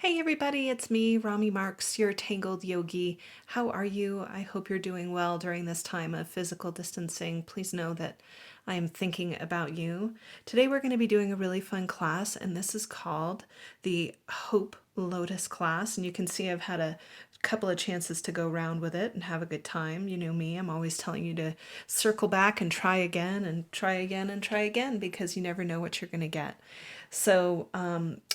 Hey everybody, it's me, Rami Marks, your Tangled Yogi. How are you? I hope you're doing well during this time of physical distancing. Please know that I am thinking about you. Today we're going to be doing a really fun class, and this is called the Hope Lotus class. And you can see I've had a couple of chances to go around with it and have a good time. You know me, I'm always telling you to circle back and try again and try again and try again because you never know what you're going to get. So,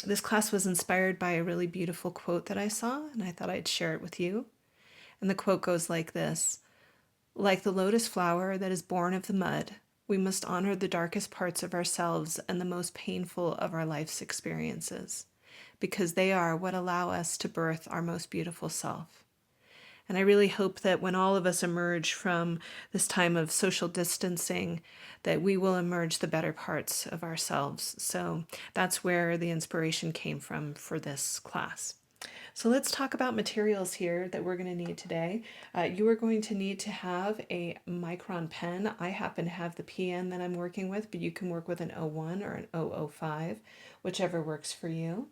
this class was inspired by a really beautiful quote that I saw, and I thought I'd share it with you. And the quote goes like this: Like the lotus flower that is born of the mud, we must honor the darkest parts of ourselves and the most painful of our life's experiences, because they are what allow us to birth our most beautiful self. And I really hope that when all of us emerge from this time of social distancing, that we will emerge the better parts of ourselves. So that's where the inspiration came from for this class. So let's talk about materials here that we're going to need today. You are going to need to have a micron pen. I happen to have the PN that I'm working with, but you can work with an O1 or an 005, whichever works for you.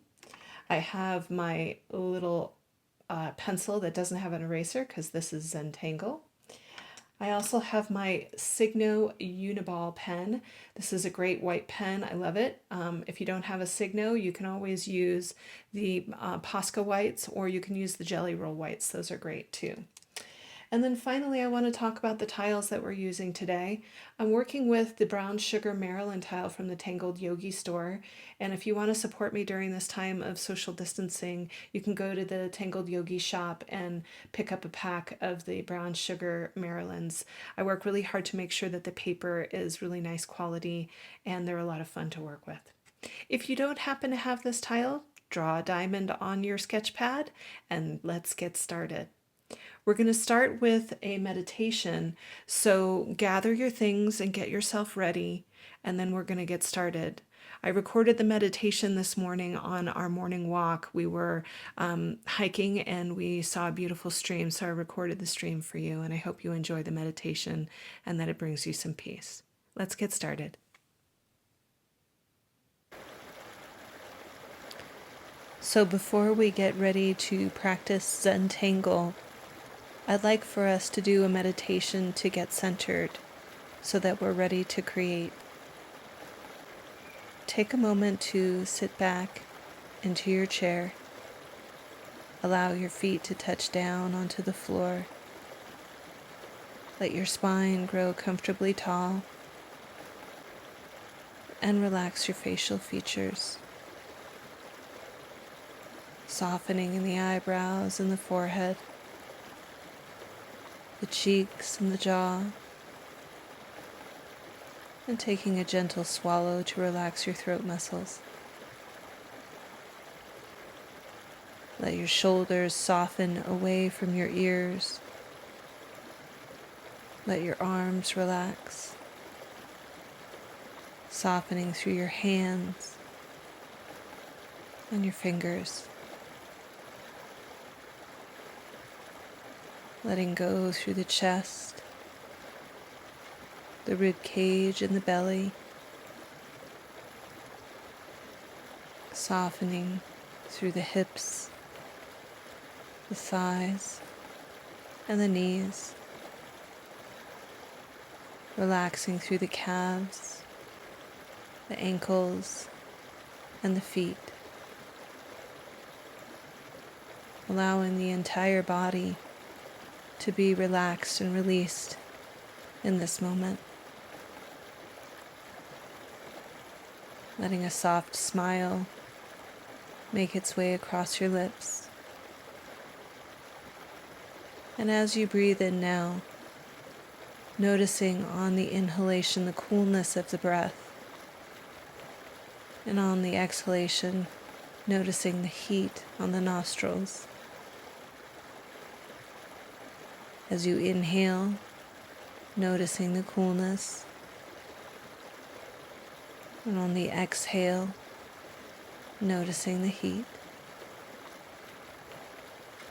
I have my little pencil that doesn't have an eraser because this is Zentangle. I also have my Signo Uniball pen. This is a great white pen. I love it. If you don't have a Signo, you can always use the Posca whites, or you can use the Jelly Roll whites. Those are great too. And then finally, I want to talk about the tiles that we're using today. I'm working with the Brown Sugar Maryland tile from the Tangled Yogi store. And if you want to support me during this time of social distancing, you can go to the Tangled Yogi shop and pick up a pack of the Brown Sugar Marylands. I work really hard to make sure that the paper is really nice quality and they're a lot of fun to work with. If you don't happen to have this tile, draw a diamond on your sketch pad and let's get started. We're going to start with a meditation. So gather your things and get yourself ready, and then we're going to get started. I recorded the meditation this morning on our morning walk. We were hiking and we saw a beautiful stream, so I recorded the stream for you, and I hope you enjoy the meditation and that it brings you some peace. Let's get started. So before we get ready to practice Zentangle, I'd like for us to do a meditation to get centered so that we're ready to create. Take a moment to sit back into your chair. Allow your feet to touch down onto the floor. Let your spine grow comfortably tall and relax your facial features, softening in the eyebrows and the forehead, the cheeks and the jaw, and taking a gentle swallow to relax your throat muscles. Let your shoulders soften away from your ears. Let your arms relax, softening through your hands and your fingers. Letting go through the chest, the rib cage and the belly, softening through the hips, the thighs, and the knees, relaxing through the calves, the ankles, and the feet, allowing the entire body to be relaxed and released in this moment. Letting a soft smile make its way across your lips. And as you breathe in now, noticing on the inhalation the coolness of the breath, and on the exhalation, noticing the heat on the nostrils. As you inhale, noticing the coolness, and on the exhale, noticing the heat,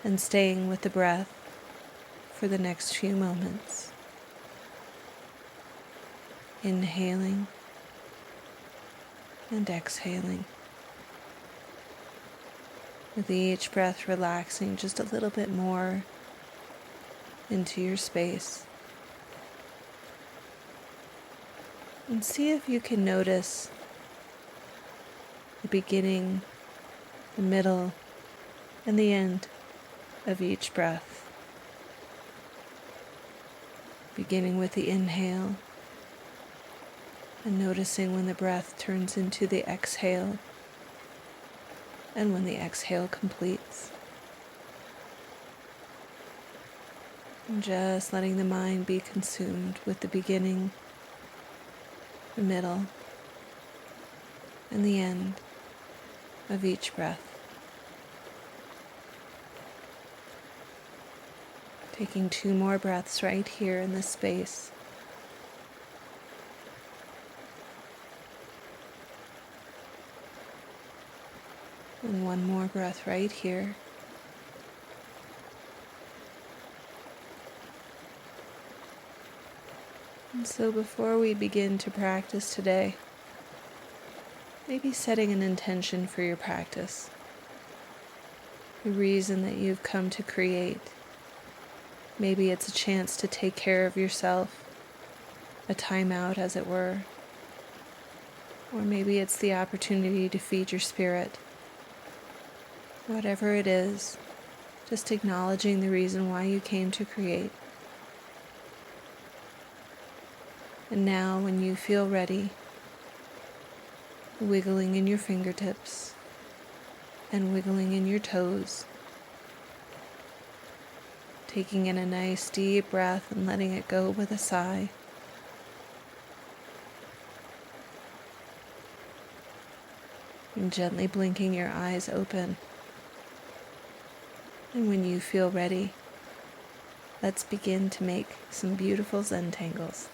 and staying with the breath for the next few moments. Inhaling and exhaling. with each breath relaxing just a little bit more into your space. And see if you can notice the beginning, the middle, and the end of each breath. Beginning with the inhale and noticing when the breath turns into the exhale and when the exhale completes. And just letting the mind be consumed with the beginning, the middle, and the end of each breath. Taking 2 more breaths right here in this space. And 1 more breath right here. And so before we begin to practice today, maybe setting an intention for your practice. The reason that you've come to create. Maybe it's a chance to take care of yourself, a time out as it were. Or maybe it's the opportunity to feed your spirit. Whatever it is, just acknowledging the reason why you came to create. And now when you feel ready, wiggling in your fingertips and wiggling in your toes, taking in a nice deep breath and letting it go with a sigh. And gently blinking your eyes open. And when you feel ready, let's begin to make some beautiful Zentangles.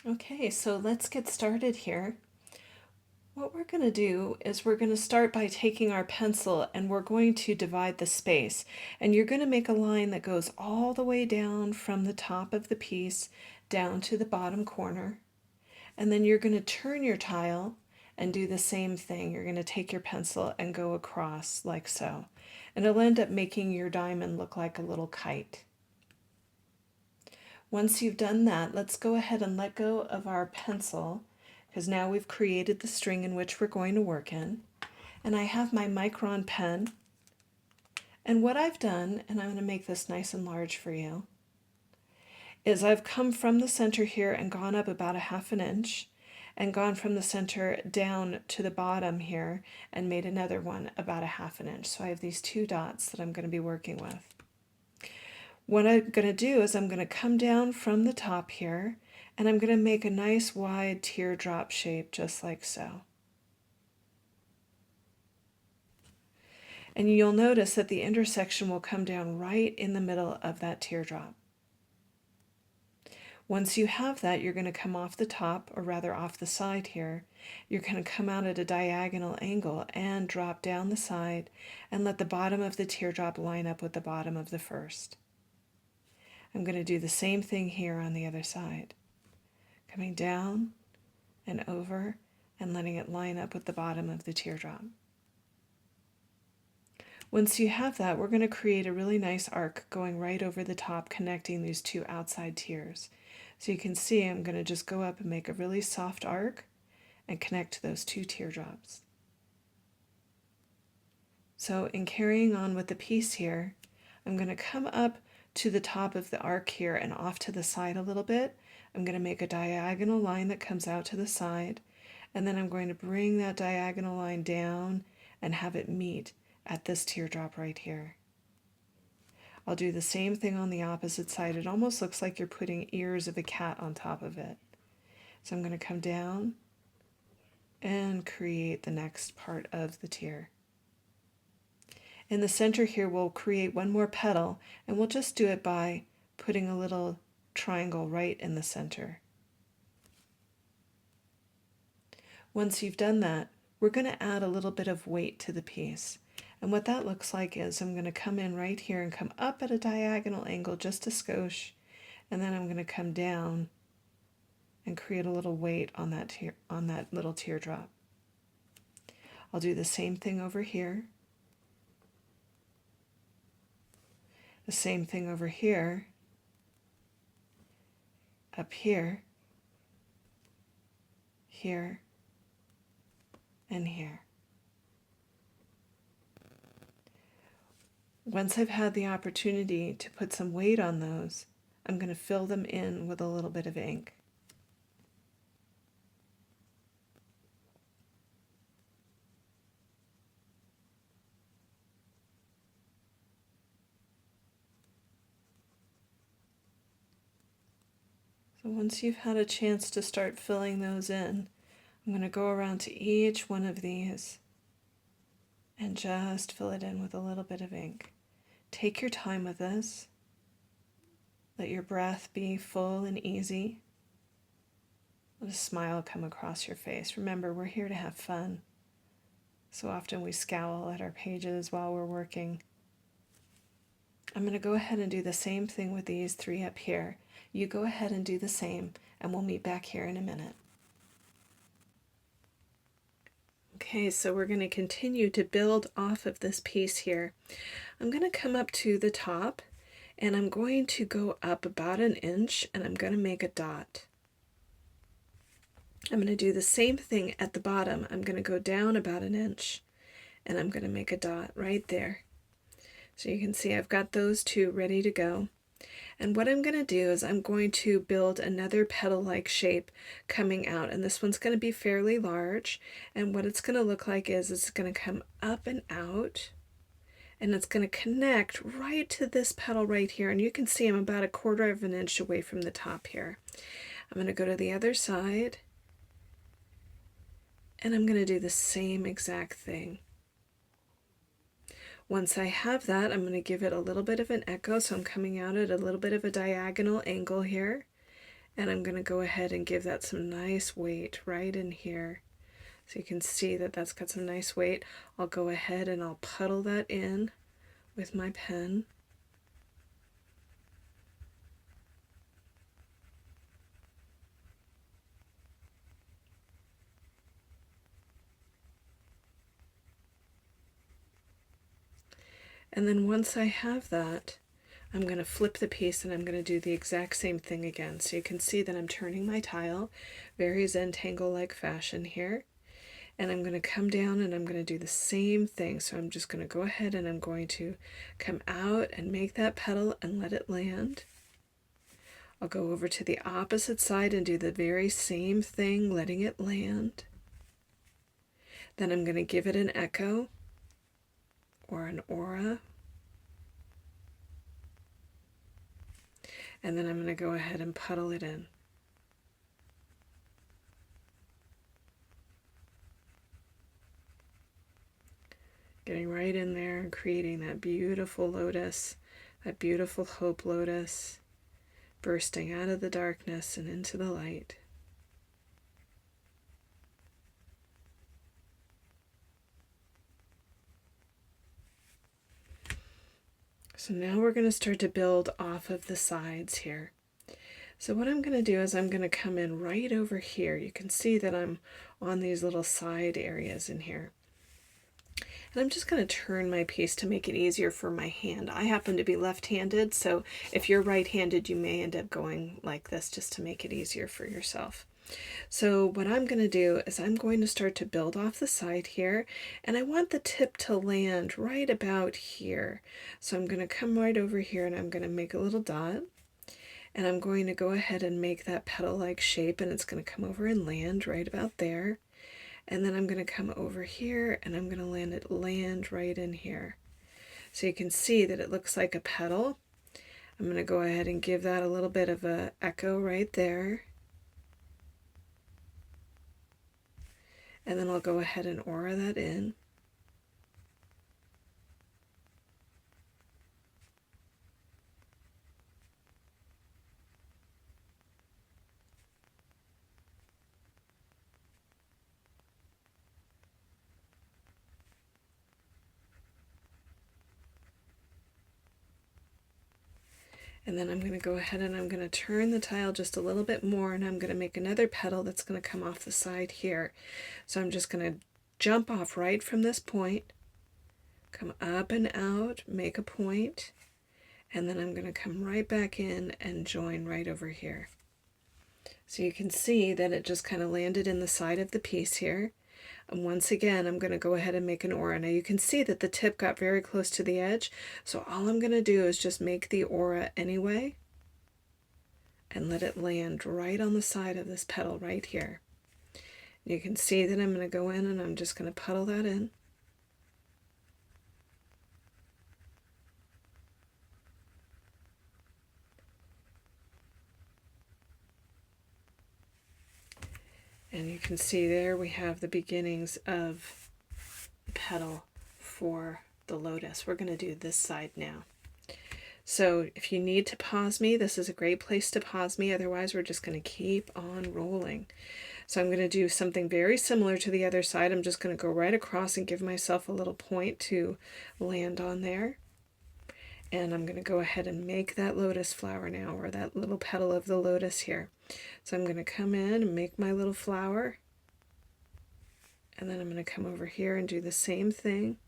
Okay, so let's get started here. What we're going to do is we're going to start by taking our pencil and we're going to divide the space. And you're going to make a line that goes all the way down from the top of the piece down to the bottom corner. And then you're going to turn your tile and do the same thing. You're going to take your pencil and go across like so. And it'll end up making your diamond look like a little kite. Once you've done that, let's go ahead and let go of our pencil, because now we've created the string in which we're going to work in. And I have my micron pen. And what I've done, and I'm going to make this nice and large for you, is I've come from the center here and gone up about 1/2 inch, and gone from the center down to the bottom here and made another one about 1/2 inch. So I have these 2 dots that I'm going to be working with. What I'm going to do is I'm going to come down from the top here and I'm going to make a nice wide teardrop shape just like so. And you'll notice that the intersection will come down right in the middle of that teardrop. Once you have that, you're going to come off the top, or rather off the side here. You're going to come out at a diagonal angle and drop down the side and let the bottom of the teardrop line up with the bottom of the first. I'm going to do the same thing here on the other side. Coming down and over and letting it line up with the bottom of the teardrop. Once you have that, we're going to create a really nice arc going right over the top, connecting these 2 outside tiers. So you can see I'm going to just go up and make a really soft arc and connect those 2 teardrops. So in carrying on with the piece here, I'm going to come up to the top of the arc here and off to the side a little bit. I'm going to make a diagonal line that comes out to the side, and then I'm going to bring that diagonal line down and have it meet at this teardrop right here. I'll do the same thing on the opposite side. It almost looks like you're putting ears of a cat on top of it. So I'm going to come down and create the next part of the tear. In the center here, we'll create 1 more petal, and we'll just do it by putting a little triangle right in the center. Once you've done that, we're going to add a little bit of weight to the piece. And what that looks like is I'm going to come in right here and come up at a diagonal angle just a skosh, and then I'm going to come down and create a little weight on that little teardrop. I'll do the same thing over here. The same thing over here, up here, here, and here. Once I've had the opportunity to put some weight on those, I'm going to fill them in with a little bit of ink. So once you've had a chance to start filling those in, I'm going to go around to each one of these and just fill it in with a little bit of ink. Take your time with this. Let your breath be full and easy. Let a smile come across your face. Remember, we're here to have fun. So often we scowl at our pages while we're working. I'm going to go ahead and do the same thing with these 3 up here. You go ahead and do the same, and we'll meet back here in a minute. Okay, so we're going to continue to build off of this piece here. I'm going to come up to the top, and I'm going to go up about 1 inch, and I'm going to make a dot. I'm going to do the same thing at the bottom. I'm going to go down about 1 inch, and I'm going to make a dot right there. So you can see I've got those 2 ready to go. And what I'm going to do is I'm going to build another petal-like shape coming out, and this one's going to be fairly large, and what it's going to look like is it's going to come up and out, and it's going to connect right to this petal right here, and you can see I'm about 1/4 of an inch away from the top here. I'm going to go to the other side, and I'm going to do the same exact thing. Once I have that, I'm going to give it a little bit of an echo, so I'm coming out at a little bit of a diagonal angle here, and I'm going to go ahead and give that some nice weight right in here. So you can see that that's got some nice weight. I'll go ahead and I'll puddle that in with my pen. And then once I have that, I'm going to flip the piece and I'm going to do the exact same thing again. So you can see that I'm turning my tile, very Zentangle-like fashion here. And I'm going to come down and I'm going to do the same thing. So I'm just going to go ahead and I'm going to come out and make that petal and let it land. I'll go over to the opposite side and do the very same thing, letting it land. Then I'm going to give it an echo or an aura. And then I'm going to go ahead and puddle it in. Getting right in there and creating that beautiful lotus, that beautiful hope lotus, bursting out of the darkness and into the light. So now we're going to start to build off of the sides here. So what I'm going to do is I'm going to come in right over here. You can see that I'm on these little side areas in here. And I'm just going to turn my piece to make it easier for my hand. I happen to be left-handed, so if you're right-handed, you may end up going like this just to make it easier for yourself. So what I'm going to do is I'm going to start to build off the side here, and I want the tip to land right about here. So I'm going to come right over here and I'm going to make a little dot, and I'm going to go ahead and make that petal-like shape, and it's going to come over and land right about there. And then I'm going to come over here and I'm going to land right in here. So you can see that it looks like a petal. I'm going to go ahead and give that a little bit of an echo right there. And then I'll go ahead and aura that in. And then I'm going to go ahead and I'm going to turn the tile just a little bit more, and I'm going to make another petal that's going to come off the side here. So I'm just going to jump off right from this point, come up and out, make a point, and then I'm going to come right back in and join right over here. So you can see that it just kind of landed in the side of the piece here. And once again, I'm going to go ahead and make an aura. Now you can see that the tip got very close to the edge, so all I'm going to do is just make the aura anyway and let it land right on the side of this petal right here. You can see that I'm going to go in and I'm just going to puddle that in. And you can see there we have the beginnings of the petal for the lotus. We're going to do this side now. So if you need to pause me, this is a great place to pause me. Otherwise, we're just going to keep on rolling. So I'm going to do something very similar to the other side. I'm just going to go right across and give myself a little point to land on there. And I'm going to go ahead and make that lotus flower now, or that little petal of the lotus here. So I'm going to come in and make my little flower. And then I'm going to come over here and do the same thing.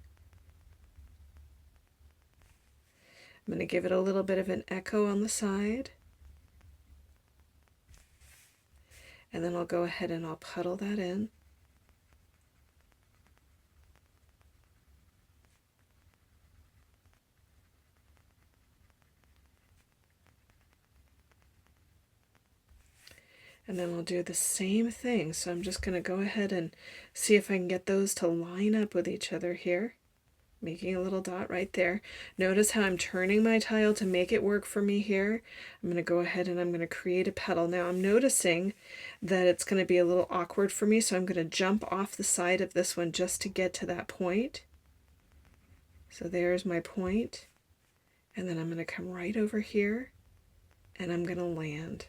I'm going to give it a little bit of an echo on the side. And then I'll go ahead and I'll puddle that in. And then I'll do the same thing. So I'm just going to go ahead and see if I can get those to line up with each other here. Making a little dot right there. Notice how I'm turning my tile to make it work for me here. I'm going to go ahead and I'm going to create a petal. Now I'm noticing that it's going to be a little awkward for me, so I'm going to jump off the side of this one just to get to that point. So there's my point. And then I'm going to come right over here and I'm going to land.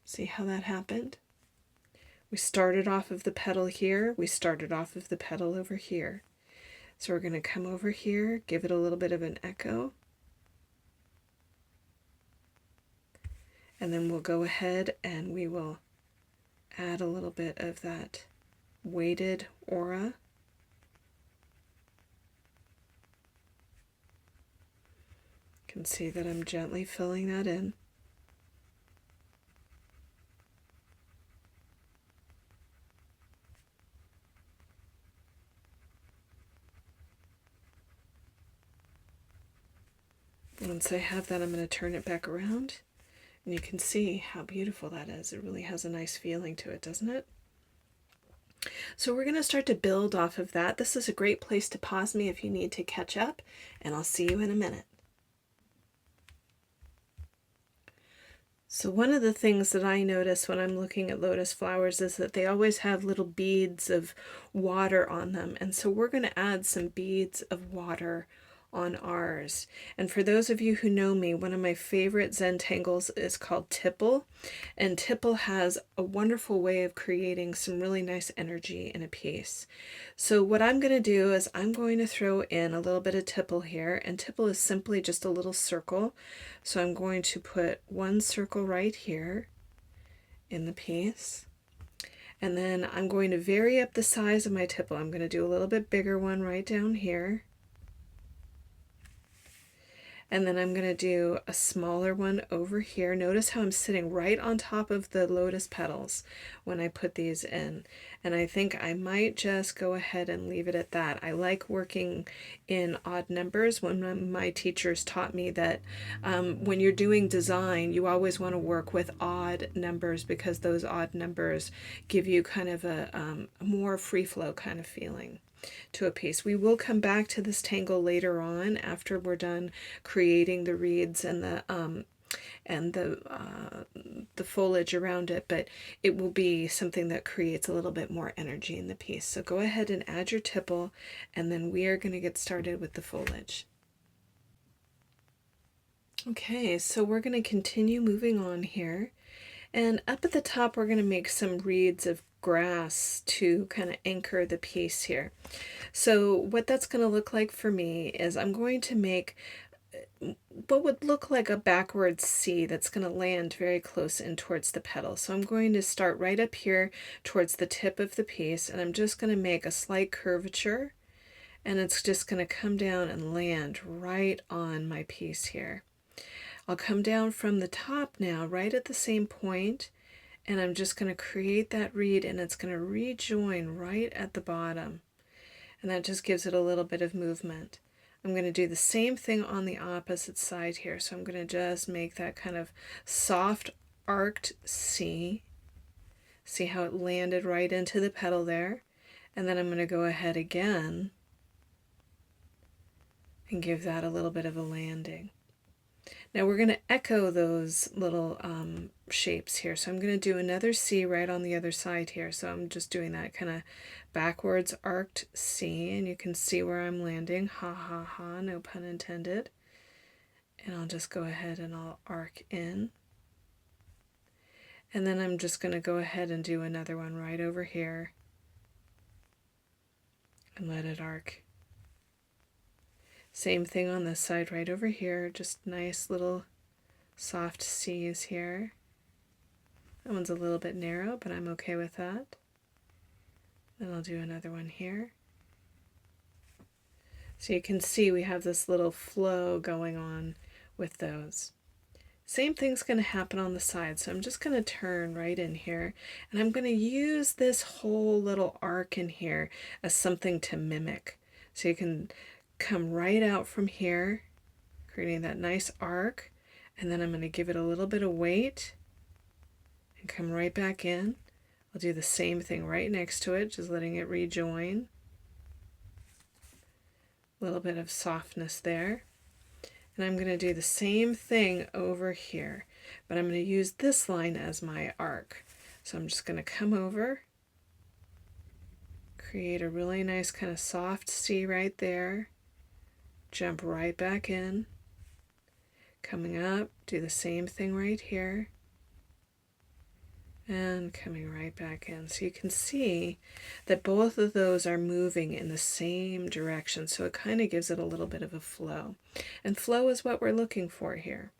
See how that happened? We started off of the petal here. We started off of the petal over here. So we're going to come over here, give it a little bit of an echo. And then we'll go ahead and we will add a little bit of that weighted aura. You can see that I'm gently filling that in. Once I have that, I'm going to turn it back around, and you can see how beautiful that is. It really has a nice feeling to it, doesn't it? So we're going to start to build off of that. This is a great place to pause me if you need to catch up, and I'll see you in a minute. So one of the things that I notice when I'm looking at lotus flowers is that they always have little beads of water on them, and so we're going to add some beads of water on ours. And for those of you who know me, one of my favorite Zentangles is called Tipple, and Tipple has a wonderful way of creating some really nice energy in a piece. So what I'm going to do is I'm going to throw in a little bit of Tipple here, and Tipple is simply just a little circle. So I'm going to put one circle right here in the piece. And then I'm going to vary up the size of my Tipple. I'm going to do a little bit bigger one right down here. And then I'm going to do a smaller one over here. Notice how I'm sitting right on top of the lotus petals when I put these in. And I think I might just go ahead and leave it at that. I like working in odd numbers. One of my teachers taught me that when you're doing design, you always want to work with odd numbers because those odd numbers give you kind of a more free flow kind of feeling to a piece. We will come back to this tangle later on after we're done creating the reeds and the foliage around it, but it will be something that creates a little bit more energy in the piece. So go ahead and add your tipple, and then we are going to get started with the foliage. Okay, so we're going to continue moving on here, and up at the top we're going to make some reeds of grass to kind of anchor the piece here. So what that's going to look like for me is I'm going to make what would look like a backwards C that's going to land very close in towards the petal. So I'm going to start right up here towards the tip of the piece, and I'm just going to make a slight curvature, and it's just going to come down and land right on my piece here. I'll come down from the top now, right at the same point, and I'm just going to create that reed, and it's going to rejoin right at the bottom, and that just gives it a little bit of movement. I'm going to do the same thing on the opposite side here. So I'm going to just make that kind of soft arced C. See how it landed right into the petal there? And then I'm going to go ahead again and give that a little bit of a landing. Now we're going to echo those little shapes here. So I'm going to do another C right on the other side here. So I'm just doing that kind of backwards arced C, and you can see where I'm landing. Ha ha ha, no pun intended. And I'll just go ahead and I'll arc in. And then I'm just going to go ahead and do another one right over here and let it arc. Same thing on this side right over here, just nice little soft C's here. That one's a little bit narrow, but I'm okay with that. Then I'll do another one here. So you can see we have this little flow going on with those. Same thing's going to happen on the side, so I'm just going to turn right in here, and I'm going to use this whole little arc in here as something to mimic. So you can come right out from here, creating that nice arc, and then I'm going to give it a little bit of weight and come right back in. I'll do the same thing right next to it, just letting it rejoin. A little bit of softness there. And I'm going to do the same thing over here, but I'm going to use this line as my arc. So I'm just going to come over, create a really nice kind of soft C right there, jump right back in, coming up, do the same thing right here, and coming right back in. So you can see that both of those are moving in the same direction, so it kind of gives it a little bit of a flow. And flow is what we're looking for here.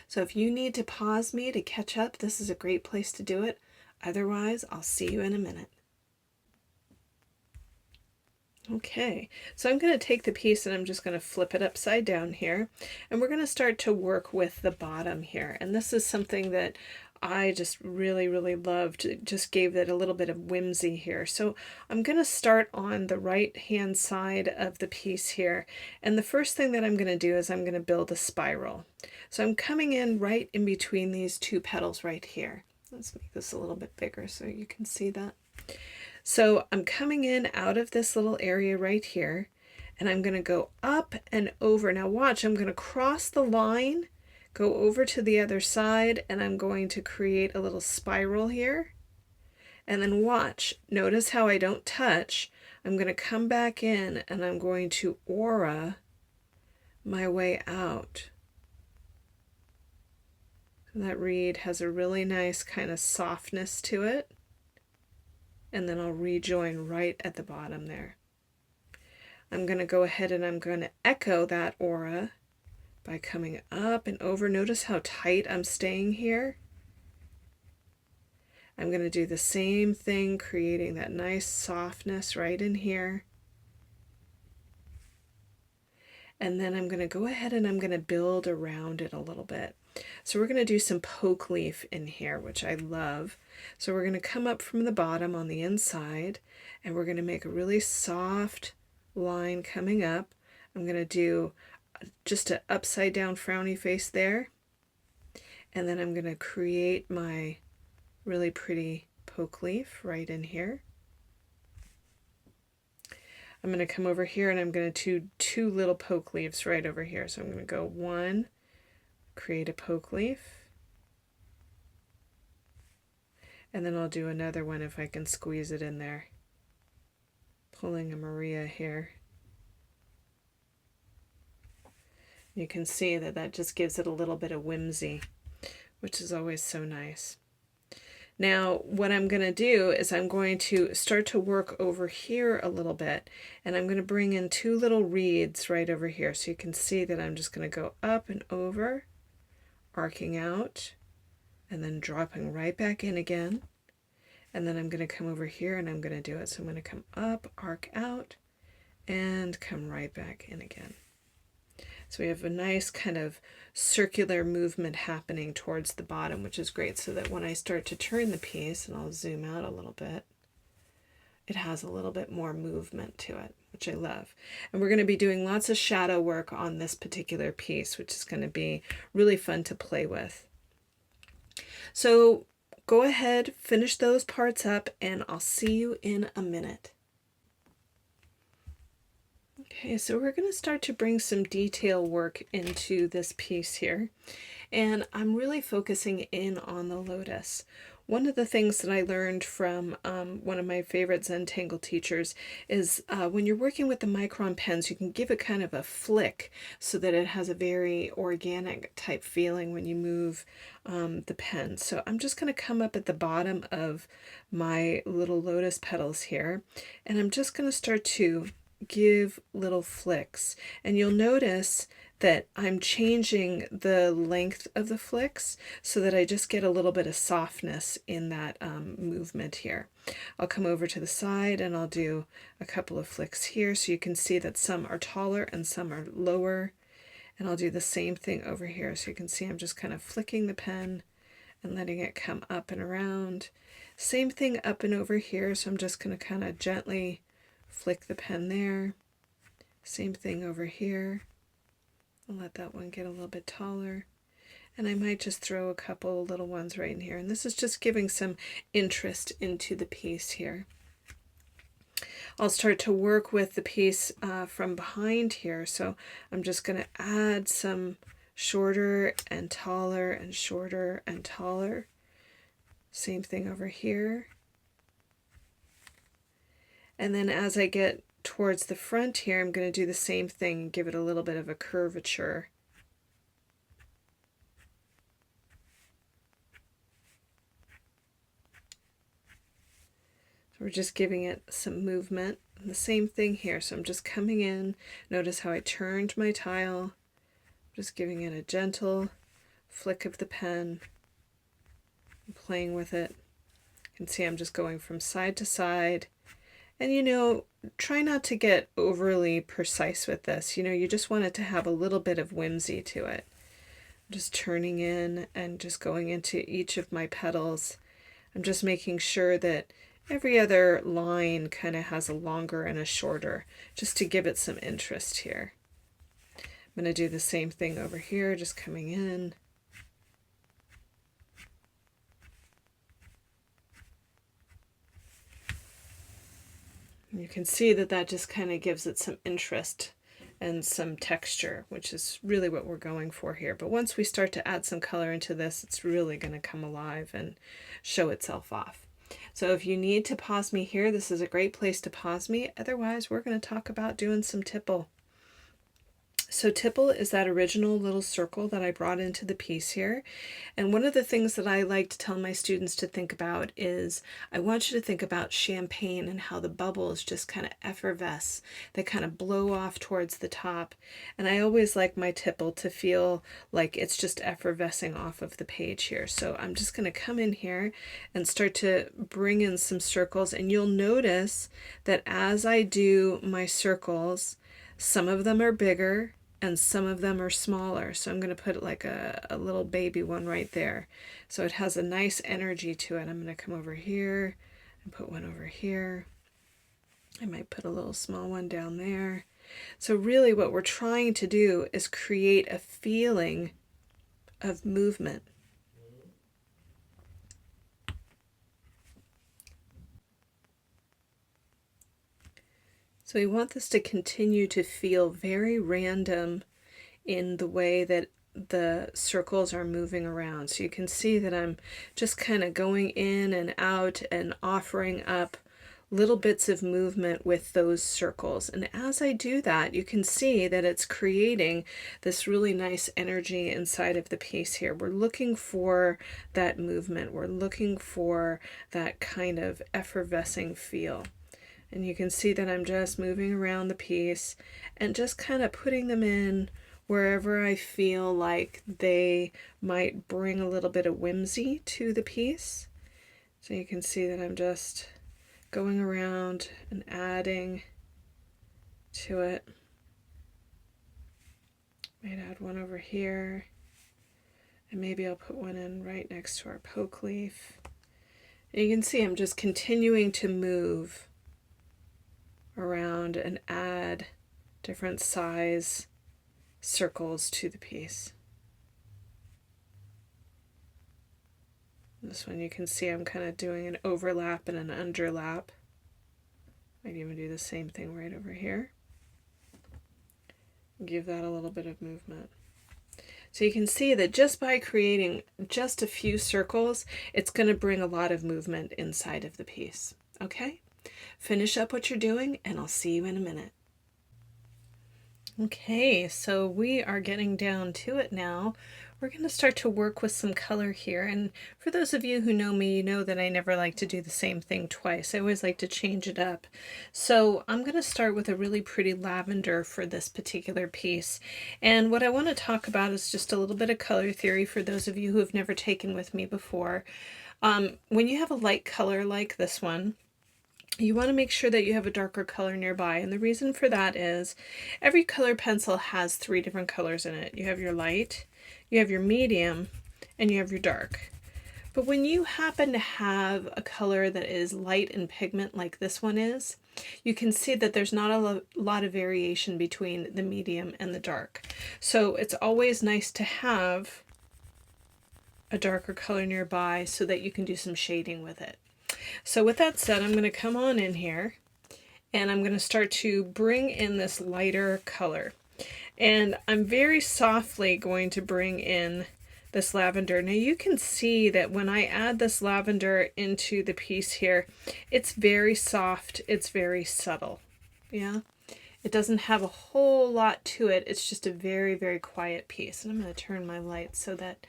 So if you need to pause me to catch up, this is a great place to do it. Otherwise, I'll see you in a minute. Okay, so I'm going to take the piece and I'm just going to flip it upside down here, and we're going to start to work with the bottom here. And this is something that I just really loved. It just gave it a little bit of whimsy here. So I'm going to start on the right hand side of the piece here, and the first thing that I'm going to do is I'm going to build a spiral. So I'm coming in right in between these two petals right here. Let's make this a little bit bigger so you can see that. So I'm coming in out of this little area right here, and I'm going to go up and over. Now watch, I'm going to cross the line, go over to the other side, and I'm going to create a little spiral here. And then watch, notice how I don't touch. I'm going to come back in and I'm going to aura my way out. And that reed has a really nice kind of softness to it. And then I'll rejoin right at the bottom there. I'm going to go ahead and I'm going to echo that aura by coming up and over. Notice how tight I'm staying here. I'm going to do the same thing, creating that nice softness right in here. And then I'm going to go ahead and I'm going to build around it a little bit. So we're going to do some poke leaf in here, which I love. So we're going to come up from the bottom on the inside, and we're going to make a really soft line coming up. I'm going to do just an upside down frowny face there. And then I'm going to create my really pretty poke leaf right in here. I'm going to come over here and I'm going to do two little poke leaves right over here. So I'm going to go one, create a poke leaf, and then I'll do another one if I can squeeze it in there. Pulling a Maria here. You can see that that just gives it a little bit of whimsy, which is always so nice. Now, what I'm going to do is I'm going to start to work over here a little bit, and I'm going to bring in two little reeds right over here. So you can see that I'm just going to go up and over, arcing out, and then dropping right back in again. And then I'm going to come over here and I'm going to do it. So I'm going to come up, arc out, and come right back in again. So we have a nice kind of circular movement happening towards the bottom, which is great, so that when I start to turn the piece, and I'll zoom out a little bit, it has a little bit more movement to it, which I love. And we're going to be doing lots of shadow work on this particular piece, which is going to be really fun to play with. So go ahead, finish those parts up, and I'll see you in a minute. Okay, so we're going to start to bring some detail work into this piece here, and I'm really focusing in on the lotus. One of the things that I learned from one of my favorite Zentangle teachers is when you're working with the micron pens, you can give it kind of a flick so that it has a very organic type feeling when you move the pen. So I'm just going to come up at the bottom of my little lotus petals here, and I'm just going to start to give little flicks, and you'll notice that I'm changing the length of the flicks so that I just get a little bit of softness in that movement here. I'll come over to the side and I'll do a couple of flicks here so you can see that some are taller and some are lower, and I'll do the same thing over here so you can see I'm just kind of flicking the pen and letting it come up and around. Same thing up and over here, so I'm just going to kind of gently flick the pen there. Same thing over here. I'll let that one get a little bit taller. And I might just throw a couple little ones right in here. And this is just giving some interest into the piece here. I'll start to work with the piece from behind here. So I'm just going to add some shorter and taller and shorter and taller. Same thing over here. And then as I get towards the front here, I'm going to do the same thing and give it a little bit of a curvature. So we're just giving it some movement. And the same thing here. So I'm just coming in. Notice how I turned my tile. Just giving it a gentle flick of the pen. I'm playing with it. You can see I'm just going from side to side. And you know, try not to get overly precise with this. You know, you just want it to have a little bit of whimsy to it. I'm just turning in and just going into each of my petals. I'm just making sure that every other line kind of has a longer and a shorter, just to give it some interest here. I'm going to do the same thing over here, just coming in. You can see that that just kind of gives it some interest and some texture, which is really what we're going for here. But once we start to add some color into this, it's really going to come alive and show itself off. So if you need to pause me here, this is a great place to pause me. Otherwise, we're going to talk about doing some tipple. So tipple is that original little circle that I brought into the piece here. And one of the things that I like to tell my students to think about is I want you to think about champagne and how the bubbles just kind of effervesce. They kind of blow off towards the top. And I always like my tipple to feel like it's just effervescing off of the page here. So I'm just going to come in here and start to bring in some circles. And you'll notice that as I do my circles, some of them are bigger and some of them are smaller. So I'm going to put like a little baby one right there. So it has a nice energy to it. I'm going to come over here and put one over here. I might put a little small one down there. So really what we're trying to do is create a feeling of movement. So we want this to continue to feel very random in the way that the circles are moving around. So you can see that I'm just kind of going in and out and offering up little bits of movement with those circles. And as I do that, you can see that it's creating this really nice energy inside of the piece here. We're looking for that movement. We're looking for that kind of effervescing feel. And you can see that I'm just moving around the piece and just kind of putting them in wherever I feel like they might bring a little bit of whimsy to the piece. So you can see that I'm just going around and adding to it. Might add one over here, and maybe I'll put one in right next to our poke leaf. And you can see I'm just continuing to move around and add different size circles to the piece. This one you can see I'm kind of doing an overlap and an underlap. Might even do the same thing right over here. Give that a little bit of movement. So you can see that just by creating just a few circles, it's going to bring a lot of movement inside of the piece. Okay? Finish up what you're doing and I'll see you in a minute. Okay, so we are getting down to it now. We're going to start to work with some color here, and for those of you who know me, you know that I never like to do the same thing twice. I always like to change it up. So I'm going to start with a really pretty lavender for this particular piece, and what I want to talk about is just a little bit of color theory for those of you who have never taken with me before. When you have a light color like this one, you want to make sure that you have a darker color nearby, and the reason for that is every color pencil has 3 different colors in it. You have your light, you have your medium, and you have your dark. But when you happen to have a color that is light in pigment like this one is, you can see that there's not a lot of variation between the medium and the dark. So it's always nice to have a darker color nearby so that you can do some shading with it. So with that said, I'm going to come on in here and I'm going to start to bring in this lighter color. And I'm very softly going to bring in this lavender. Now you can see that when I add this lavender into the piece here, it's very soft, it's very subtle. Yeah, it doesn't have a whole lot to it. It's just a very, very quiet piece. And I'm going to turn my light so that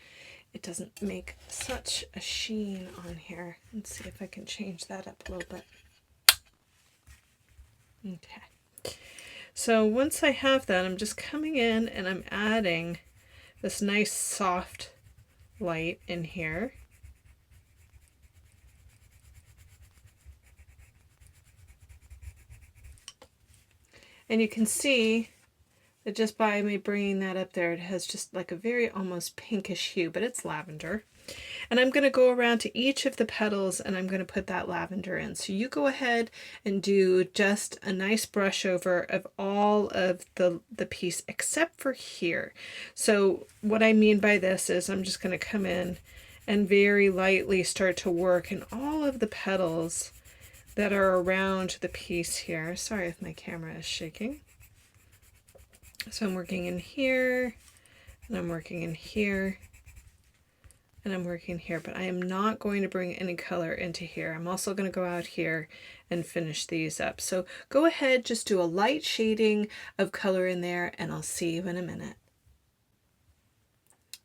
it doesn't make such a sheen on here. Let's see if I can change that up a little bit. Okay. So once I have that, I'm just coming in and I'm adding this nice soft light in here. And you can see that just by me bringing that up there, it has just like a very almost pinkish hue, but it's lavender. And I'm going to go around to each of the petals and I'm going to put that lavender in. So you go ahead and do just a nice brush over of all of the piece except for here. So what I mean by this is I'm just going to come in and very lightly start to work in all of the petals that are around the piece here. Sorry if my camera is shaking. So I'm working in here, and I'm working in here, and I'm working here, but I am not going to bring any color into here. I'm also going to go out here and finish these up. So go ahead, just do a light shading of color in there, and I'll see you in a minute.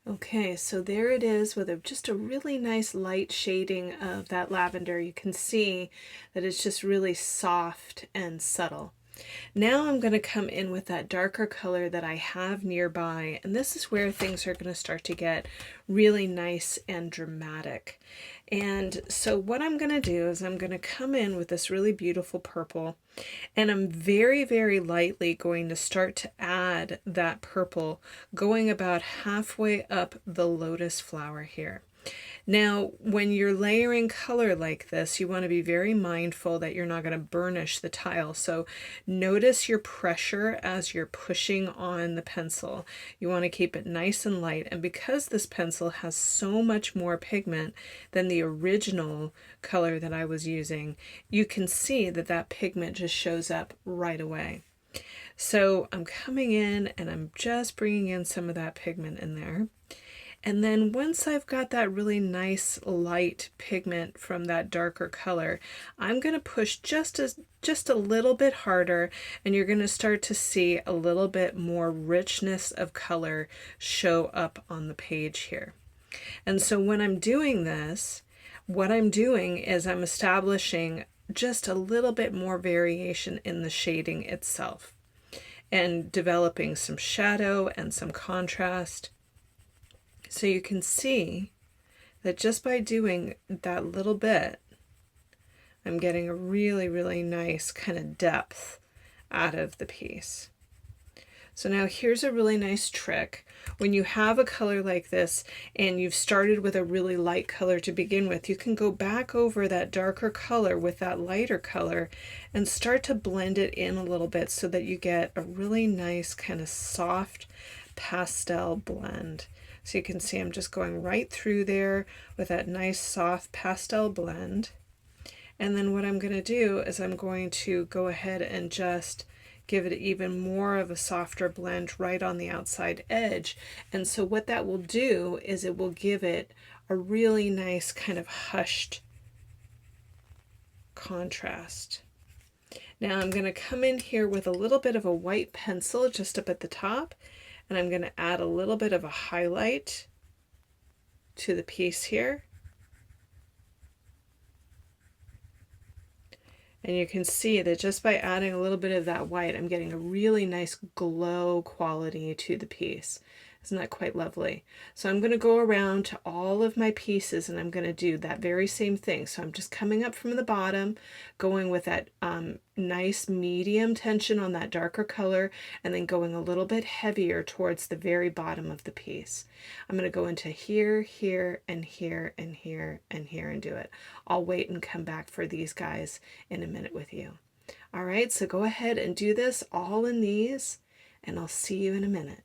Okay, so there it is with just a really nice light shading of that lavender. You can see that it's just really soft and subtle. Now I'm going to come in with that darker color that I have nearby, and this is where things are going to start to get really nice and dramatic. And so what I'm going to do is I'm going to come in with this really beautiful purple, and I'm very, very lightly going to start to add that purple, going about halfway up the lotus flower here. Now, when you're layering color like this, you want to be very mindful that you're not going to burnish the tile. So notice your pressure as you're pushing on the pencil. You want to keep it nice and light. And because this pencil has so much more pigment than the original color that I was using, you can see that that pigment just shows up right away. So I'm coming in and I'm just bringing in some of that pigment in there. And then once I've got that really nice light pigment from that darker color, I'm going to push just a little bit harder, and you're going to start to see a little bit more richness of color show up on the page here. And so when I'm doing this, what I'm doing is I'm establishing just a little bit more variation in the shading itself and developing some shadow and some contrast. So you can see that just by doing that little bit, I'm getting a really, really nice kind of depth out of the piece. So now here's a really nice trick. When you have a color like this and you've started with a really light color to begin with, you can go back over that darker color with that lighter color and start to blend it in a little bit so that you get a really nice kind of soft pastel blend. So you can see I'm just going right through there with that nice soft pastel blend. And then what I'm going to do is I'm going to go ahead and just give it even more of a softer blend right on the outside edge. And so what that will do is it will give it a really nice kind of hushed contrast. Now I'm going to come in here with a little bit of a white pencil just up at the top, and I'm going to add a little bit of a highlight to the piece here. And you can see that just by adding a little bit of that white, I'm getting a really nice glow quality to the piece. Isn't that quite lovely? So I'm going to go around to all of my pieces and I'm going to do that very same thing. So I'm just coming up from the bottom, going with that nice medium tension on that darker color, and then going a little bit heavier towards the very bottom of the piece. I'm going to go into here, here, and here, and here, and here, and do it. I'll wait and come back for these guys in a minute with you. All right, so go ahead and do this all in these, and I'll see you in a minute.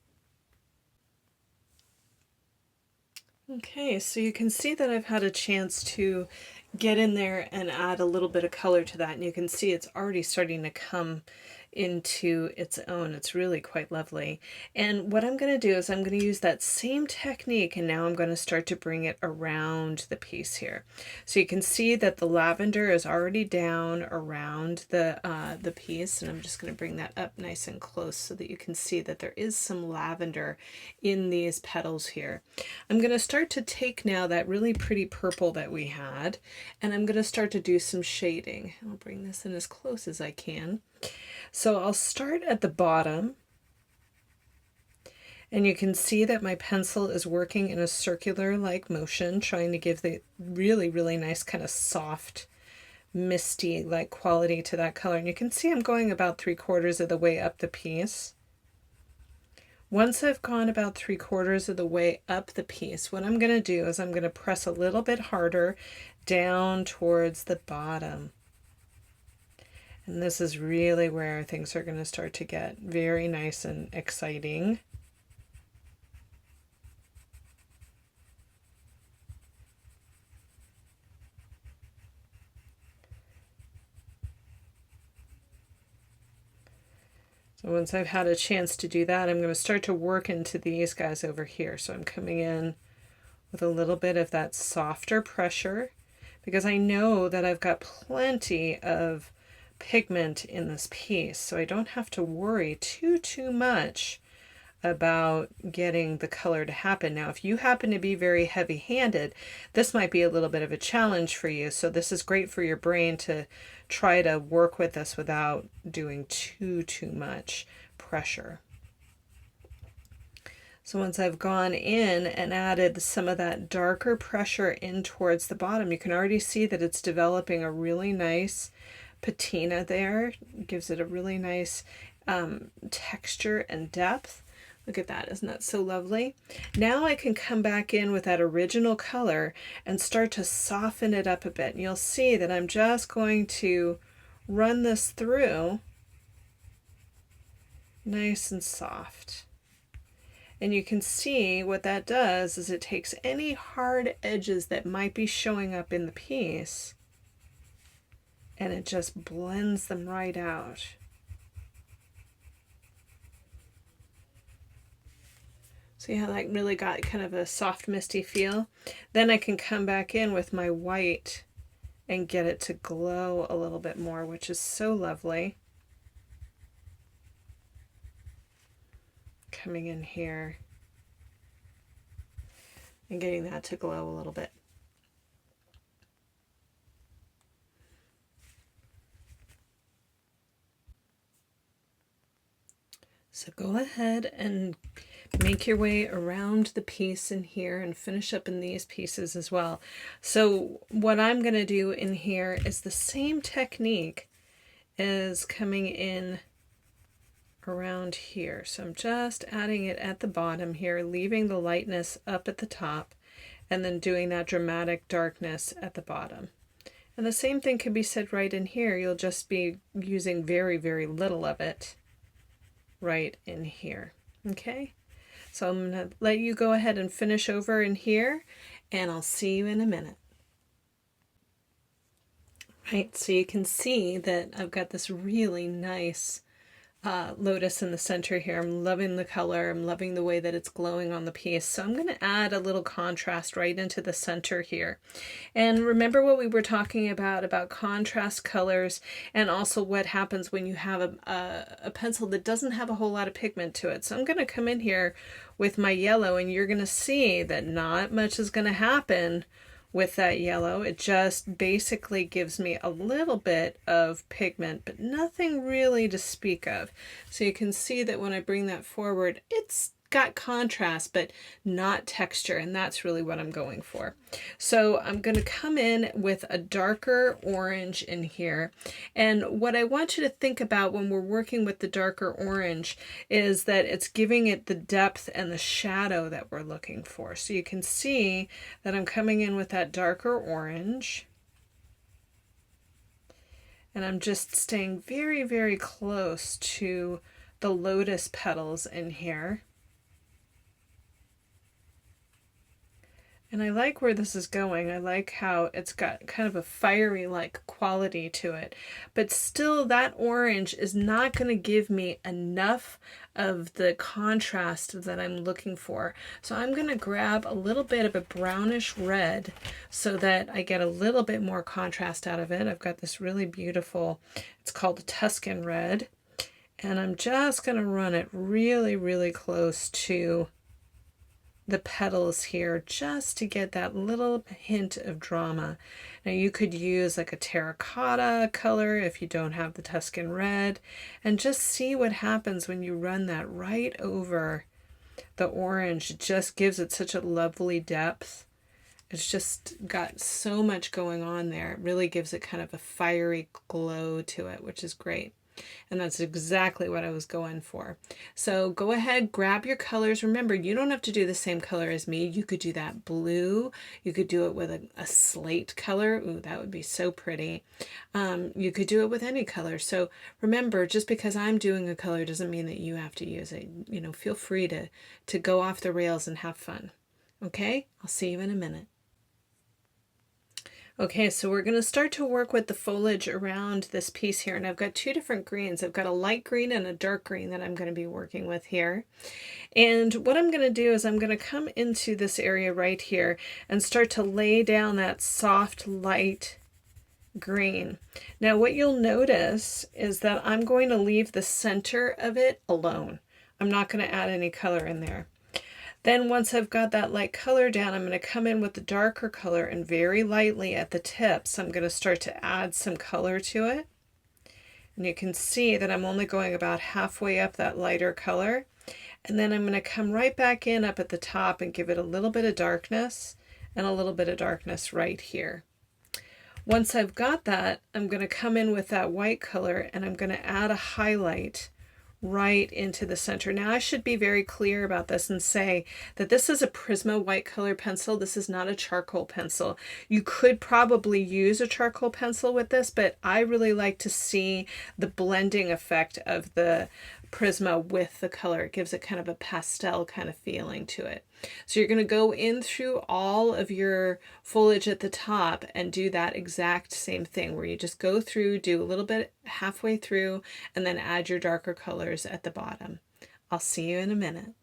Okay, so you can see that I've had a chance to get in there and add a little bit of color to that, and you can see it's already starting to come into its own. It's really quite lovely. And what I'm going to do is I'm going to use that same technique, and now I'm going to start to bring it around the piece here. So you can see that the lavender is already down around the piece, and I'm just going to bring that up nice and close so that you can see that there is some lavender in these petals here. I'm going to start to take now that really pretty purple that we had, and I'm going to start to do some shading. I'll bring this in as close as I can. So I'll start at the bottom, and you can see that my pencil is working in a circular-like motion, trying to give the really, really nice kind of soft, misty-like quality to that color. And you can see I'm going about 3/4 of the way up the piece. Once I've gone about 3/4 of the way up the piece, what I'm going to do is I'm going to press a little bit harder down towards the bottom. And this is really where things are going to start to get very nice and exciting. So once I've had a chance to do that, I'm going to start to work into these guys over here. So I'm coming in with a little bit of that softer pressure, because I know that I've got plenty of pigment in this piece, so I don't have to worry too much about getting the color to happen. Now, if you happen to be very heavy-handed, this might be a little bit of a challenge for you, so this is great for your brain to try to work with this without doing too much pressure. So once I've gone in and added some of that darker pressure in towards the bottom, you can already see that it's developing a really nice patina there. It gives it a really nice texture and depth. Look at that, isn't that so lovely? Now I can come back in with that original color and start to soften it up a bit. And you'll see that I'm just going to run this through nice and soft. And you can see what that does is it takes any hard edges that might be showing up in the piece and it just blends them right out. See how that really got kind of a soft misty feel? Then I can come back in with my white and get it to glow a little bit more, which is so lovely. Coming in here and getting that to glow a little bit. So go ahead and make your way around the piece in here and finish up in these pieces as well. So what I'm going to do in here is the same technique as coming in around here. So I'm just adding it at the bottom here, leaving the lightness up at the top, and then doing that dramatic darkness at the bottom. And the same thing can be said right in here. You'll just be using very, very little of it right in here. Okay, so I'm going to let you go ahead and finish over in here, and I'll see you in a minute. Right, so you can see that I've got this really nice lotus in the center here. I'm loving the color. I'm loving the way that it's glowing on the piece. So I'm going to add a little contrast right into the center here. And remember what we were talking about contrast colors, and also what happens when you have a pencil that doesn't have a whole lot of pigment to it. So I'm going to come in here with my yellow, and you're going to see that not much is going to happen with that yellow. It just basically gives me a little bit of pigment, but nothing really to speak of. So you can see that when I bring that forward, it's got contrast, but not texture, and that's really what I'm going for. So I'm going to come in with a darker orange in here, and what I want you to think about when we're working with the darker orange is that it's giving it the depth and the shadow that we're looking for. So you can see that I'm coming in with that darker orange, and I'm just staying very, very close to the lotus petals in here. And I like where this is going. I like how it's got kind of a fiery-like quality to it. But still, that orange is not going to give me enough of the contrast that I'm looking for. So I'm going to grab a little bit of a brownish red so that I get a little bit more contrast out of it. I've got this really beautiful, it's called a Tuscan red. And I'm just going to run it really, really close to the petals here, just to get that little hint of drama. Now you could use like a terracotta color if you don't have the Tuscan red, and just see what happens when you run that right over the orange. It just gives it such a lovely depth. It's just got so much going on there. It really gives it kind of a fiery glow to it, which is great. And that's exactly what I was going for. So go ahead, grab your colors. Remember, you don't have to do the same color as me. You could do that blue. You could do it with a slate color. Ooh, that would be so pretty. You could do it with any color. So remember, just because I'm doing a color doesn't mean that you have to use it. You know, feel free to go off the rails and have fun. Okay? I'll see you in a minute. Okay, so we're going to start to work with the foliage around this piece here, and I've got two different greens. I've got a light green and a dark green that I'm going to be working with here. And what I'm going to do is I'm going to come into this area right here and start to lay down that soft light green. Now what you'll notice is that I'm going to leave the center of it alone. I'm not going to add any color in there. Then once I've got that light color down, I'm going to come in with the darker color, and very lightly at the tips, I'm going to start to add some color to it. And you can see that I'm only going about halfway up that lighter color. And then I'm going to come right back in up at the top and give it a little bit of darkness and a little bit of darkness right here. Once I've got that, I'm going to come in with that white color, and I'm going to add a highlight right into the center. Now I should be very clear about this and say that this is a Prisma white color pencil. This is not a charcoal pencil. You could probably use a charcoal pencil with this, but I really like to see the blending effect of the Prisma with the color. It gives it kind of a pastel kind of feeling to it. So you're going to go in through all of your foliage at the top and do that exact same thing, where you just go through, do a little bit halfway through, and then add your darker colors at the bottom. I'll see you in a minute.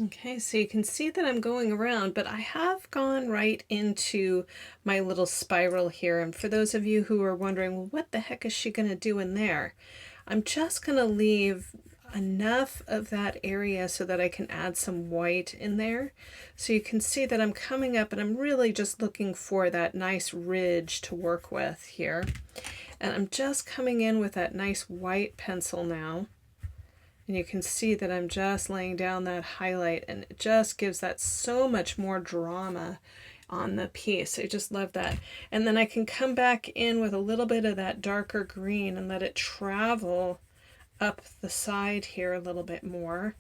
Okay, so you can see that I'm going around, but I have gone right into my little spiral here. And for those of you who are wondering, well, what the heck is she going to do in there? I'm just going to leave enough of that area so that I can add some white in there. So you can see that I'm coming up and I'm really just looking for that nice ridge to work with here. And I'm just coming in with that nice white pencil now. And you can see that I'm just laying down that highlight, and it just gives that so much more drama on the piece. I just love that. And then I can come back in with a little bit of that darker green and let it travel up the side here a little bit more.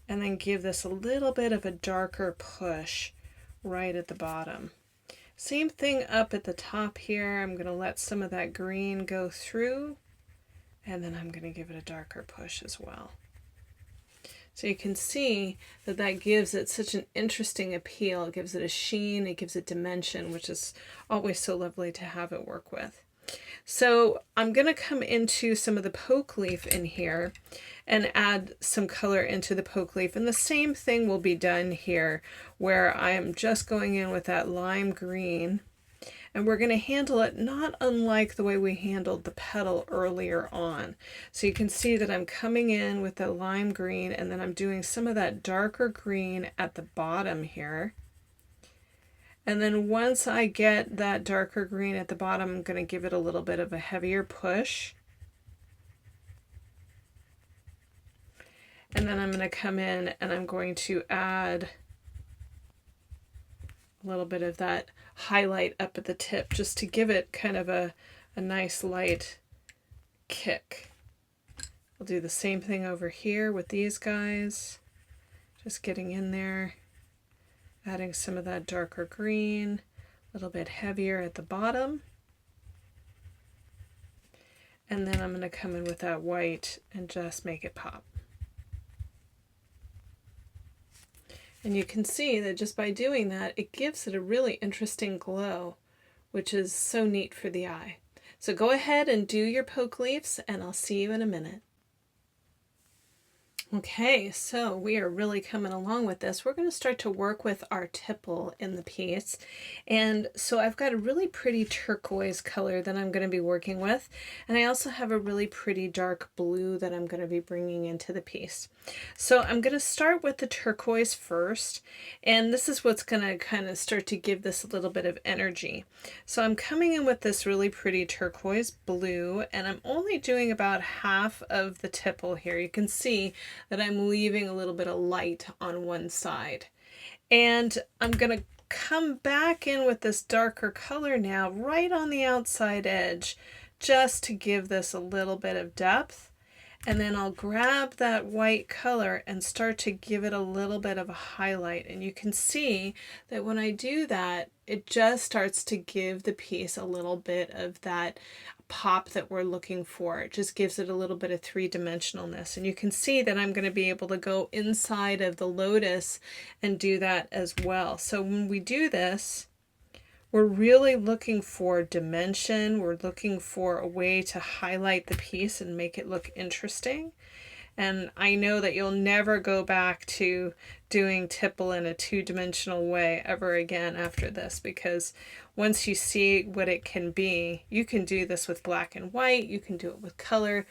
And then give this a little bit of a darker push right at the bottom. Same thing up at the top here. I'm going to let some of that green go through. And then I'm going to give it a darker push as well. So you can see that that gives it such an interesting appeal. It gives it a sheen, it gives it dimension, which is always so lovely to have it work with. So I'm going to come into some of the poke leaf in here and add some color into the poke leaf. And the same thing will be done here, where I'm just going in with that lime green. And we're going to handle it not unlike the way we handled the petal earlier on. So you can see that I'm coming in with the lime green, and then I'm doing some of that darker green at the bottom here. And then once I get that darker green at the bottom, I'm going to give it a little bit of a heavier push. And then I'm going to come in and I'm going to add a little bit of that highlight up at the tip just to give it kind of a nice light kick. I'll do the same thing over here with these guys. Just getting in there, adding some of that darker green, a little bit heavier at the bottom. And then I'm going to come in with that white and just make it pop. And you can see that just by doing that, it gives it a really interesting glow, which is so neat for the eye. So go ahead and do your poke leaves, and I'll see you in a minute. Okay, so we are really coming along with this. We're going to start to work with our tipple in the piece. And so I've got a really pretty turquoise color that I'm going to be working with. And I also have a really pretty dark blue that I'm going to be bringing into the piece. So I'm going to start with the turquoise first. And this is what's going to kind of start to give this a little bit of energy. So I'm coming in with this really pretty turquoise blue, and I'm only doing about half of the tipple here. You can see that I'm leaving a little bit of light on one side. And I'm going to come back in with this darker color now right on the outside edge, just to give this a little bit of depth. And then I'll grab that white color and start to give it a little bit of a highlight. And you can see that when I do that, it just starts to give the piece a little bit of that pop that we're looking for. It just gives it a little bit of three-dimensionalness. And you can see that I'm going to be able to go inside of the lotus and do that as well. So when we do this, we're really looking for dimension. We're looking for a way to highlight the piece and make it look interesting. And I know that you'll never go back to doing tipple in a two-dimensional way ever again after this, because once you see what it can be, you can do this with black and white, you can do it with color,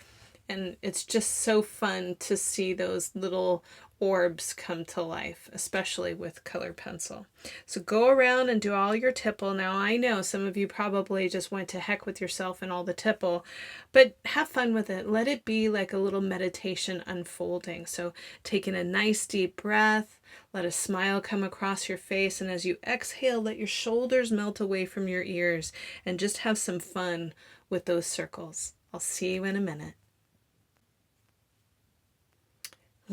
and it's just so fun to see those little orbs come to life, especially with color pencil. So go around and do all your tipple. Now I know some of you probably just went to heck with yourself and all the tipple, but have fun with it. Let it be like a little meditation unfolding. So taking a nice deep breath, let a smile come across your face, and as you exhale, let your shoulders melt away from your ears and just have some fun with those circles. I'll see you in a minute.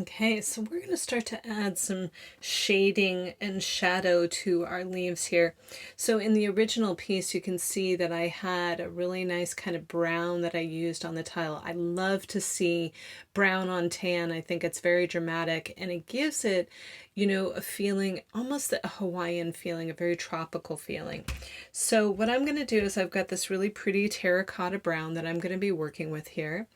Okay, so we're going to start to add some shading and shadow to our leaves here. So in the original piece, you can see that I had a really nice kind of brown that I used on the tile. I love to see brown on tan. I think it's very dramatic, and it gives it, you know, a feeling, almost a Hawaiian feeling, a very tropical feeling. So what I'm going to do is I've got this really pretty terracotta brown that I'm going to be working with here.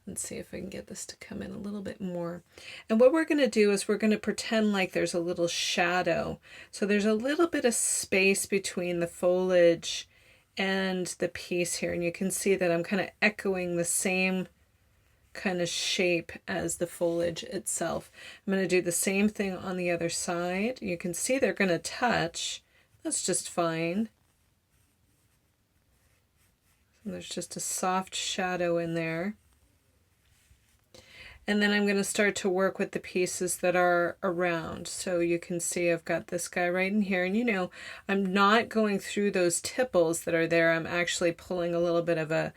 Let's see if I can get this to come in a little bit more. And what we're going to do is we're going to pretend like there's a little shadow. So there's a little bit of space between the foliage and the piece here. And you can see that I'm kind of echoing the same kind of shape as the foliage itself. I'm going to do the same thing on the other side. You can see they're going to touch. That's just fine. And there's just a soft shadow in there. And then I'm going to start to work with the pieces that are around. So you can see I've got this guy right in here. And you know, I'm not going through those tipples that are there. I'm actually pulling a little bit of an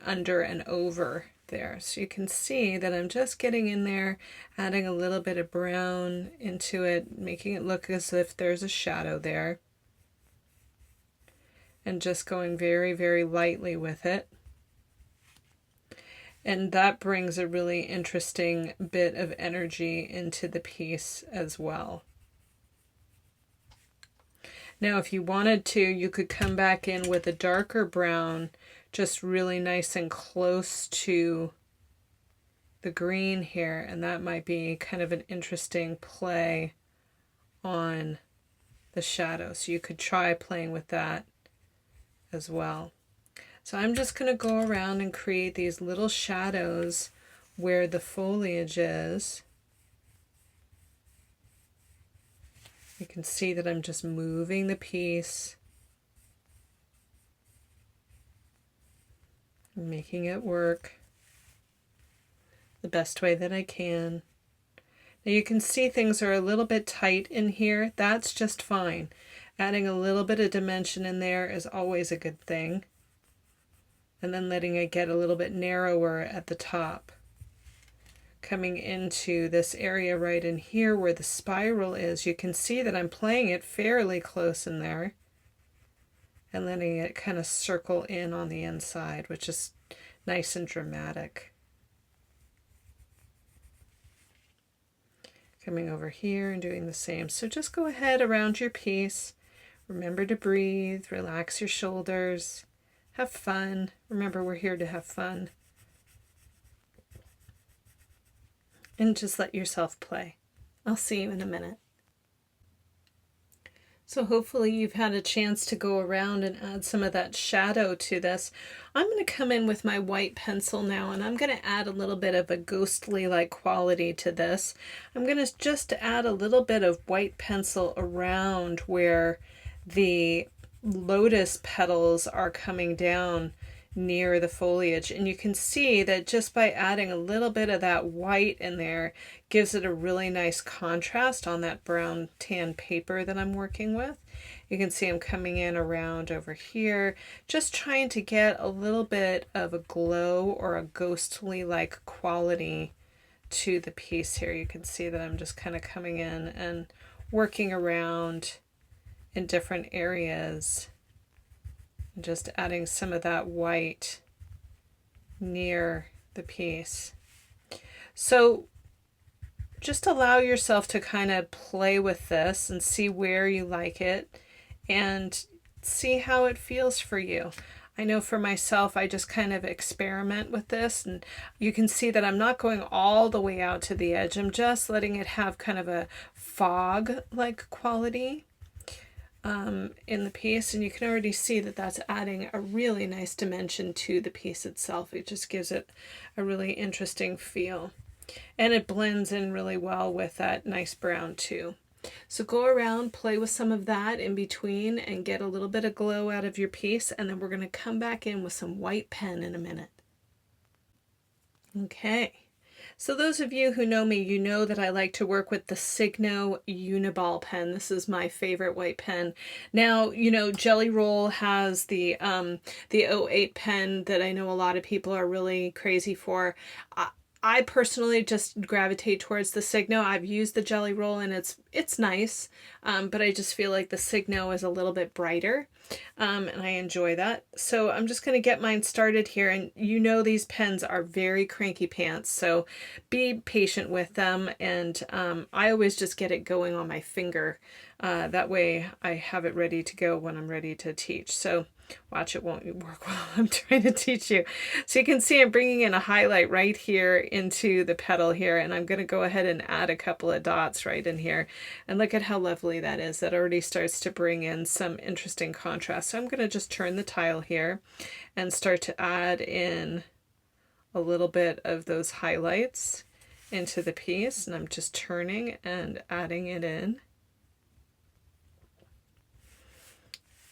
under and over there. So you can see that I'm just getting in there, adding a little bit of brown into it, making it look as if there's a shadow there. And just going very, very lightly with it. And that brings a really interesting bit of energy into the piece as well. Now, if you wanted to, you could come back in with a darker brown, just really nice and close to the green here. And that might be kind of an interesting play on the shadow. So you could try playing with that as well. So I'm just going to go around and create these little shadows where the foliage is. You can see that I'm just moving the piece, making it work the best way that I can. Now you can see things are a little bit tight in here. That's just fine. Adding a little bit of dimension in there is always a good thing. And then letting it get a little bit narrower at the top. Coming into this area right in here where the spiral is, you can see that I'm playing it fairly close in there. And letting it kind of circle in on the inside, which is nice and dramatic. Coming over here and doing the same. So just go ahead around your piece. Remember to breathe, relax your shoulders. Have fun. Remember, we're here to have fun. And just let yourself play. I'll see you in a minute. So hopefully you've had a chance to go around and add some of that shadow to this. I'm going to come in with my white pencil now, and I'm going to add a little bit of a ghostly-like quality to this. I'm going to just add a little bit of white pencil around where the lotus petals are coming down near the foliage, and you can see that just by adding a little bit of that white in there gives it a really nice contrast on that brown tan paper that I'm working with. You can see I'm coming in around over here, just trying to get a little bit of a glow or a ghostly like quality to the piece here. You can see that I'm just kind of coming in and working around in different areas, and just adding some of that white near the piece. So just allow yourself to kind of play with this and see where you like it and see how it feels for you. I know for myself, I just kind of experiment with this, and you can see that I'm not going all the way out to the edge. I'm just letting it have kind of a fog-like quality in the piece, and you can already see that that's adding a really nice dimension to the piece itself. It just gives it a really interesting feel, and it blends in really well with that nice brown too. So go around, play with some of that in between, and get a little bit of glow out of your piece, and then we're going to come back in with some white pen in a minute. Okay. So those of you who know me, you know that I like to work with the Signo Uniball pen. This is my favorite white pen. Now, you know, Jelly Roll has the 08 pen that I know a lot of people are really crazy for. I personally just gravitate towards the Signo. I've used the Jelly Roll and it's nice, but I just feel like the Signo is a little bit brighter, and I enjoy that. So I'm just going to get mine started here, and you know these pens are very cranky pants, so be patient with them, and I always just get it going on my finger. That way I have it ready to go when I'm ready to teach. So Watch, it won't work while I'm trying to teach you. So you can see I'm bringing in a highlight right here into the petal here, and I'm going to go ahead and add a couple of dots right in here. And look at how lovely that is. That already starts to bring in some interesting contrast. So I'm going to just turn the tile here and start to add in a little bit of those highlights into the piece, and I'm just turning and adding it in.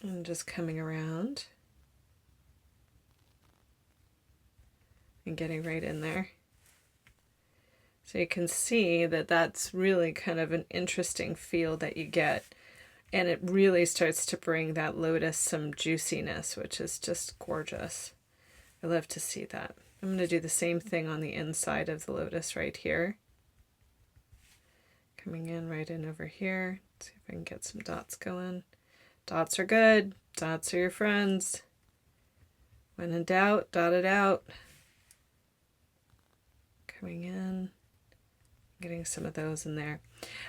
And just coming around and getting right in there. So you can see that that's really kind of an interesting feel that you get. And it really starts to bring that lotus some juiciness, which is just gorgeous. I love to see that. I'm going to do the same thing on the inside of the lotus right here. Coming in right in over here. See if I can get some dots going. Dots are good. Dots are your friends. When in doubt, dot it out. Coming in, getting some of those in there.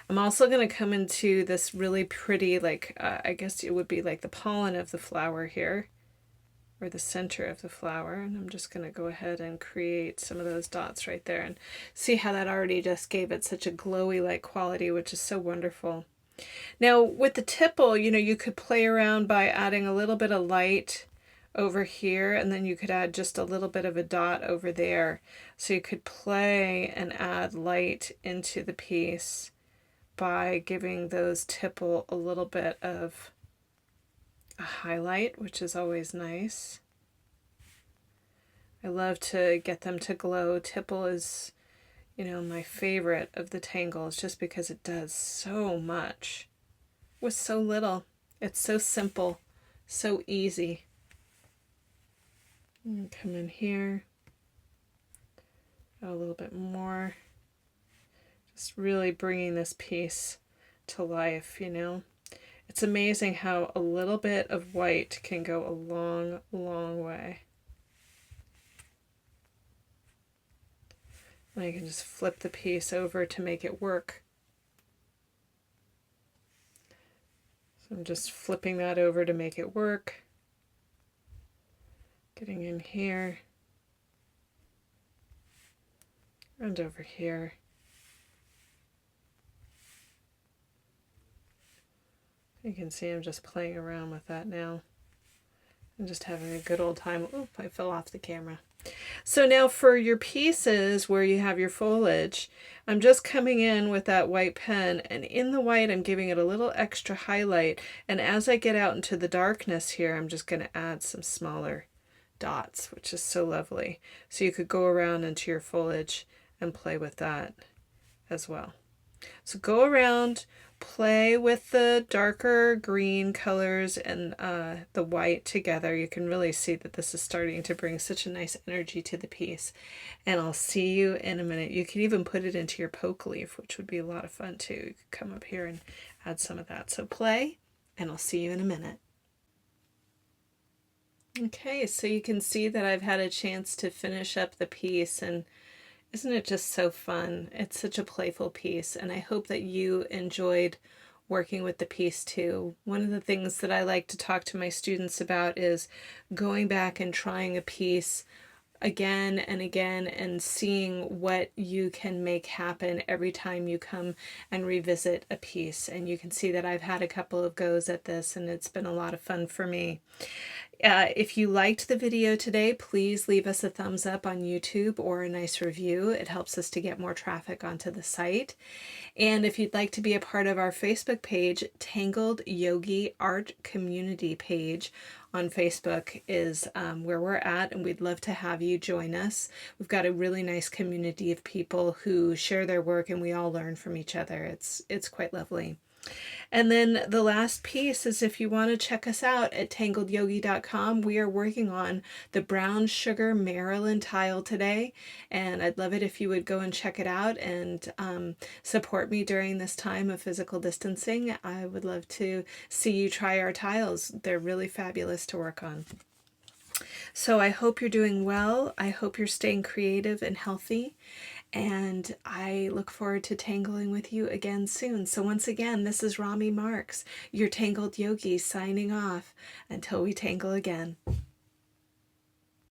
I'm also going to come into this really pretty, like, I guess it would be like the pollen of the flower here, or the center of the flower. And I'm just going to go ahead and create some of those dots right there. And see how that already just gave it such a glowy like quality, which is so wonderful. Now with the tipple, you know, you could play around by adding a little bit of light over here, and then you could add just a little bit of a dot over there. So you could play and add light into the piece by giving those tipple a little bit of a highlight, which is always nice. I love to get them to glow. Tipple is, you know, my favorite of the tangles, just because it does so much with so little. It's so simple, so easy. And come in here, a little bit more, just really bringing this piece to life, you know. It's amazing how a little bit of white can go a long, long way. And I can just flip the piece over to make it work. So I'm just flipping that over to make it work. Getting in here. And over here. You can see I'm just playing around with that now. I'm just having a good old time. Oop, I fell off the camera. So now for your pieces where you have your foliage, I'm just coming in with that white pen, and in the white I'm giving it a little extra highlight, and as I get out into the darkness here, I'm just going to add some smaller dots, which is so lovely. So you could go around into your foliage and play with that as well. So go around, play with the darker green colors and the white together. You can really see that this is starting to bring such a nice energy to the piece. And I'll see you in a minute. You can even put it into your poke leaf, which would be a lot of fun too. You could come up here and add some of that. So play, and I'll see you in a minute. Okay, so you can see that I've had a chance to finish up the piece, and isn't it just so fun? It's such a playful piece, and I hope that you enjoyed working with the piece too. One of the things that I like to talk to my students about is going back and trying a piece again and again and seeing what you can make happen every time you come and revisit a piece. And you can see that I've had a couple of goes at this, and it's been a lot of fun for me. If you liked the video today, please leave us a thumbs up on YouTube or a nice review. It helps us to get more traffic onto the site. And if you'd like to be a part of our Facebook page, Tangled Yogi Art Community page on Facebook is where we're at, and we'd love to have you join us. We've got a really nice community of people who share their work, and we all learn from each other. It's quite lovely. And then the last piece is, if you want to check us out at tangledyogi.com, we are working on the brown sugar Maryland tile today, and I'd love it if you would go and check it out and support me during this time of physical distancing. I would love to see you try our tiles. They're really fabulous to work on. So I hope you're doing well. I hope you're staying creative and healthy. And I look forward to tangling with you again soon. So once again, this is Rami Marks, your Tangled Yogi, signing off until we tangle again.